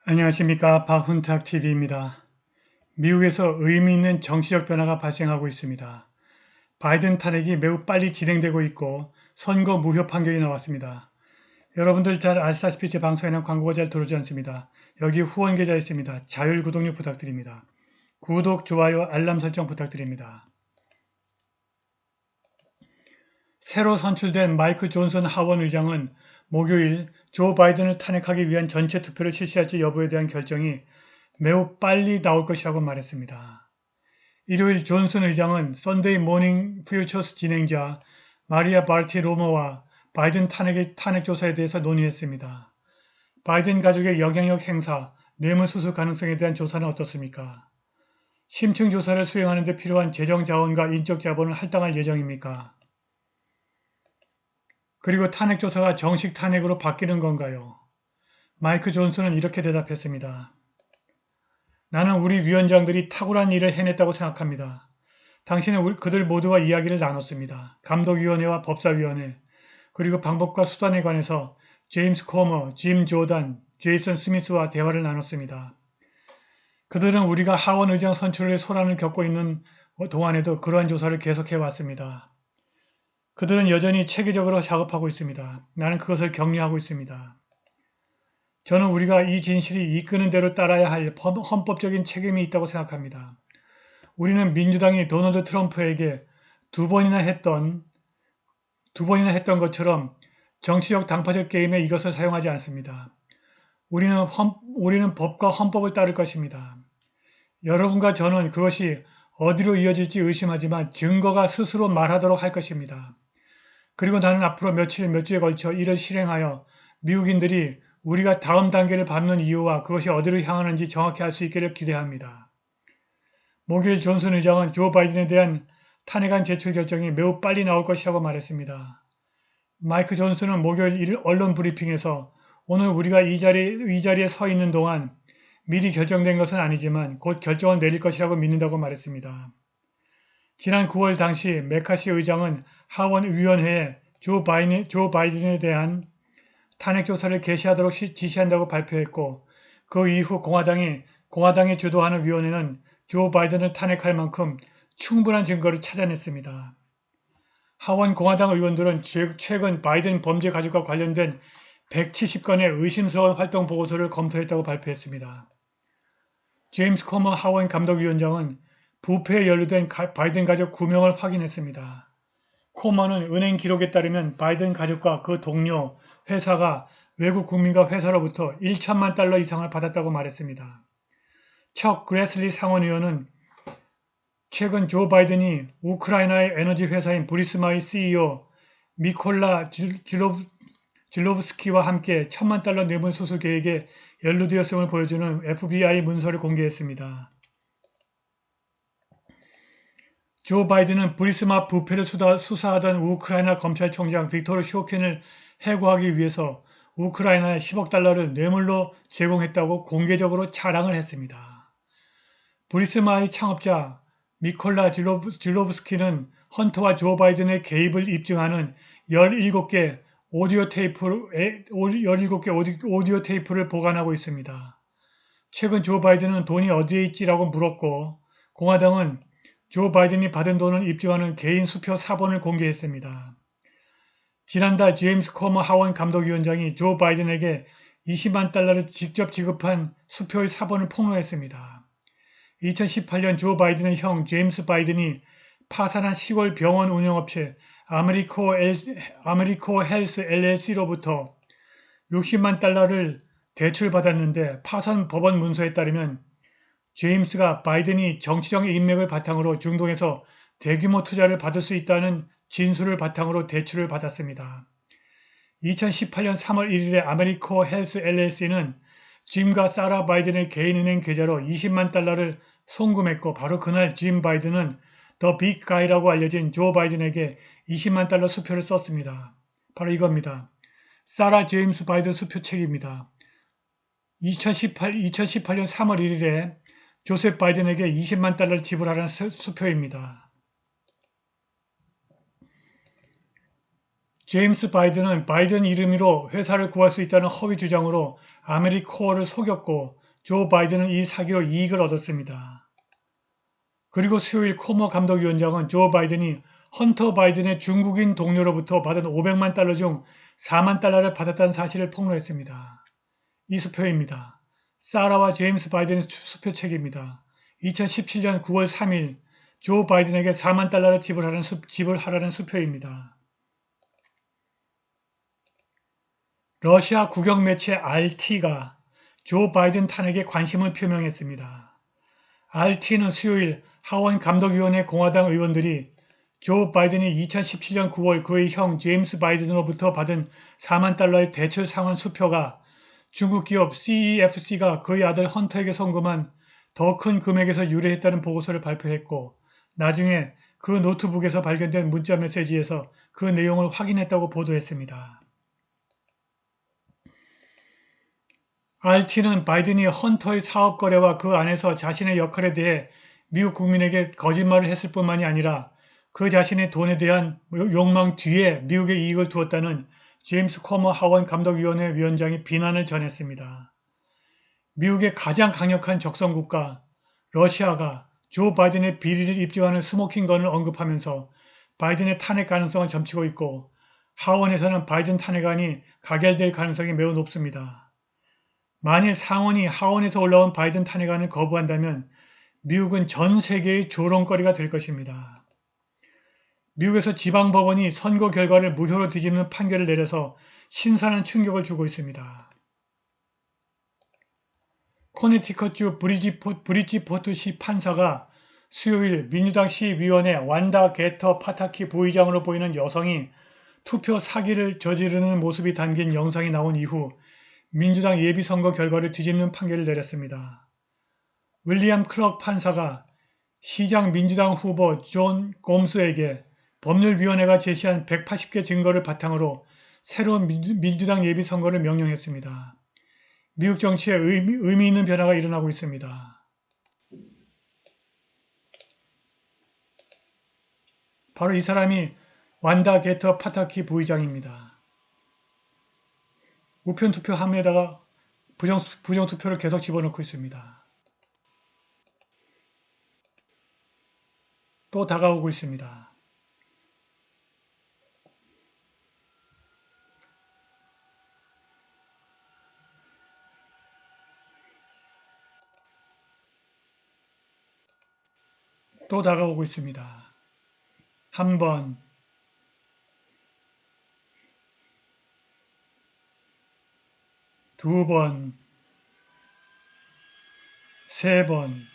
안녕하십니까. 박훈탁TV입니다. 미국에서 의미 있는 정치적 변화가 발생하고 있습니다. 바이든 탄핵이 매우 빨리 진행되고 있고 선거 무효 판결이 나왔습니다. 여러분들 잘 아시다시피 제 방송에는 광고가 잘 들어오지 않습니다. 여기 후원 계좌 있습니다. 자율 구독료 부탁드립니다. 구독, 좋아요, 알람 설정 부탁드립니다. 새로 선출된 마이크 존슨 하원 의장은 목요일 조 바이든을 탄핵하기 위한 전체 투표를 실시할지 여부에 대한 결정이 매우 빨리 나올 것이라고 말했습니다. 일요일 존슨 의장은 썬데이 모닝 퓨처스 진행자 마리아 바르티로모와 바이든 탄핵 조사에 대해서 논의했습니다. 바이든 가족의 영향력 행사, 뇌물수수 가능성에 대한 조사는 어떻습니까? 심층 조사를 수행하는 데 필요한 재정 자원과 인적 자본을 할당할 예정입니까? 그리고 탄핵 조사가 정식 탄핵으로 바뀌는 건가요? 마이크 존슨은 이렇게 대답했습니다. 나는 우리 위원장들이 탁월한 일을 해냈다고 생각합니다. 당신은 그들 모두와 이야기를 나눴습니다. 감독위원회와 법사위원회, 그리고 방법과 수단에 관해서 제임스 코머, 짐 조단, 제이슨 스미스와 대화를 나눴습니다. 그들은 우리가 하원 의장 선출의 소란을 겪고 있는 동안에도 그러한 조사를 계속해 왔습니다. 그들은 여전히 체계적으로 작업하고 있습니다. 나는 그것을 격려하고 있습니다. 저는 우리가 이 진실이 이끄는 대로 따라야 할 헌법적인 책임이 있다고 생각합니다. 우리는 민주당이 도널드 트럼프에게 두 번이나 했던 것처럼 정치적 당파적 게임에 이것을 사용하지 않습니다. 우리는 법과 헌법을 따를 것입니다. 여러분과 저는 그것이 어디로 이어질지 의심하지만 증거가 스스로 말하도록 할 것입니다. 그리고 나는 앞으로 몇 주에 걸쳐 이를 실행하여 미국인들이 우리가 다음 단계를 밟는 이유와 그것이 어디로 향하는지 정확히 알 수 있기를 기대합니다. 목요일 존슨 의장은 조 바이든에 대한 탄핵안 제출 결정이 매우 빨리 나올 것이라고 말했습니다. 마이크 존슨은 목요일 언론 브리핑에서 오늘 우리가 이 자리에 서 있는 동안 미리 결정된 것은 아니지만 곧 결정을 내릴 것이라고 믿는다고 말했습니다. 지난 9월 당시 메카시 의장은 하원 위원회에 조 바이든에 대한 탄핵 조사를 개시하도록 지시한다고 발표했고 그 이후 공화당이 주도하는 위원회는 조 바이든을 탄핵할 만큼 충분한 증거를 찾아냈습니다. 하원 공화당 의원들은 최근 바이든 범죄 가족과 관련된 170건의 의심스러운 활동 보고서를 검토했다고 발표했습니다. 제임스 코머 하원 감독위원장은 부패에 연루된 바이든 가족 9명을 확인했습니다. 코머는 은행 기록에 따르면 바이든 가족과 그 동료, 회사가 외국 국민과 회사로부터 1천만 달러 이상을 받았다고 말했습니다. 척 그래슬리 상원의원은 최근 조 바이든이 우크라이나의 에너지 회사인 부리스마의 CEO 미콜라 줄로브스키와 함께 1천만 달러 뇌물 수수 계획에 연루되었음을 보여주는 FBI 문서를 공개했습니다. 조 바이든은 부리스마 부패를 수사하던 우크라이나 검찰총장 빅토르 쇼켄을 해고하기 위해서 우크라이나에 10억 달러를 뇌물로 제공했다고 공개적으로 자랑을 했습니다. 부리스마의 창업자 미콜라 줄로브스키는 헌터와 조 바이든의 개입을 입증하는 17개 오디오 테이프를 보관하고 있습니다. 최근 조 바이든은 돈이 어디에 있지라고 물었고 공화당은 조 바이든이 받은 돈을 입증하는 개인 수표 사본을 공개했습니다. 지난달 제임스 코머 하원 감독위원장이 조 바이든에게 20만 달러를 직접 지급한 수표의 사본을 폭로했습니다. 2018년 조 바이든의 형 제임스 바이든이 파산한 시골 병원 운영업체 아메리코 헬스 LLC로부터 60만 달러를 대출받았는데 파산 법원 문서에 따르면 제임스가 바이든이 정치적 인맥을 바탕으로 중동에서 대규모 투자를 받을 수 있다는 진술을 바탕으로 대출을 받았습니다. 2018년 3월 1일에 아메리코 헬스 LLC는 짐과 사라 바이든의 개인은행 계좌로 20만 달러를 송금했고 바로 그날 짐 바이든은 더 빅 가이라고 알려진 조 바이든에게 20만 달러 수표를 썼습니다. 바로 이겁니다. 사라 제임스 바이든 수표책입니다. 2018년 3월 1일에 조셉 바이든에게 20만 달러를 지불하라는 수표입니다. 제임스 바이든은 바이든 이름으로 회사를 구할 수 있다는 허위 주장으로 아메리코어를 속였고 조 바이든은 이 사기로 이익을 얻었습니다. 그리고 수요일 코모 감독위원장은 조 바이든이 헌터 바이든의 중국인 동료로부터 받은 500만 달러 중 4만 달러를 받았다는 사실을 폭로했습니다. 이 수표입니다. 사라와 제임스 바이든의 수표책입니다. 2017년 9월 3일 조 바이든에게 4만 달러를 지불하라는 수표입니다. 러시아 국영 매체 RT가 조 바이든 탄핵에 관심을 표명했습니다. RT는 수요일 하원 감독위원회 공화당 의원들이 조 바이든이 2017년 9월 그의 형 제임스 바이든으로부터 받은 4만 달러의 대출 상환 수표가 중국 기업 CEFC가 그의 아들 헌터에게 송금한 더 큰 금액에서 유래했다는 보고서를 발표했고 나중에 그 노트북에서 발견된 문자 메시지에서 그 내용을 확인했다고 보도했습니다. RT는 바이든이 헌터의 사업 거래와 그 안에서 자신의 역할에 대해 미국 국민에게 거짓말을 했을 뿐만이 아니라 그 자신의 돈에 대한 욕망 뒤에 미국의 이익을 두었다는 제임스 코머 하원 감독위원회 위원장이 비난을 전했습니다. 미국의 가장 강력한 적성 국가 러시아가 조 바이든의 비리를 입증하는 스모킹건을 언급하면서 바이든의 탄핵 가능성을 점치고 있고 하원에서는 바이든 탄핵안이 가결될 가능성이 매우 높습니다. 만일 상원이 하원에서 올라온 바이든 탄핵안을 거부한다면 미국은 전 세계의 조롱거리가 될 것입니다. 미국에서 지방법원이 선거 결과를 무효로 뒤집는 판결을 내려서 신선한 충격을 주고 있습니다. 코네티컷주 브리지포트시 판사가 수요일 민주당 시위원회 완다 게터 파타키 부의장으로 보이는 여성이 투표 사기를 저지르는 모습이 담긴 영상이 나온 이후 민주당 예비선거 결과를 뒤집는 판결을 내렸습니다. 윌리엄 클럭 판사가 시장 민주당 후보 존 곰스에게 법률위원회가 제시한 180개 증거를 바탕으로 새로운 민주당 예비선거를 명령했습니다. 미국 정치에 의미 있는 변화가 일어나고 있습니다. 바로 이 사람이 완다 게터 파타키 부의장입니다. 우편 투표 함에다가 부정 투표를 계속 집어넣고 있습니다. 또 다가오고 있습니다. 또 다가오고 있습니다. 한 번, 두 번, 세 번,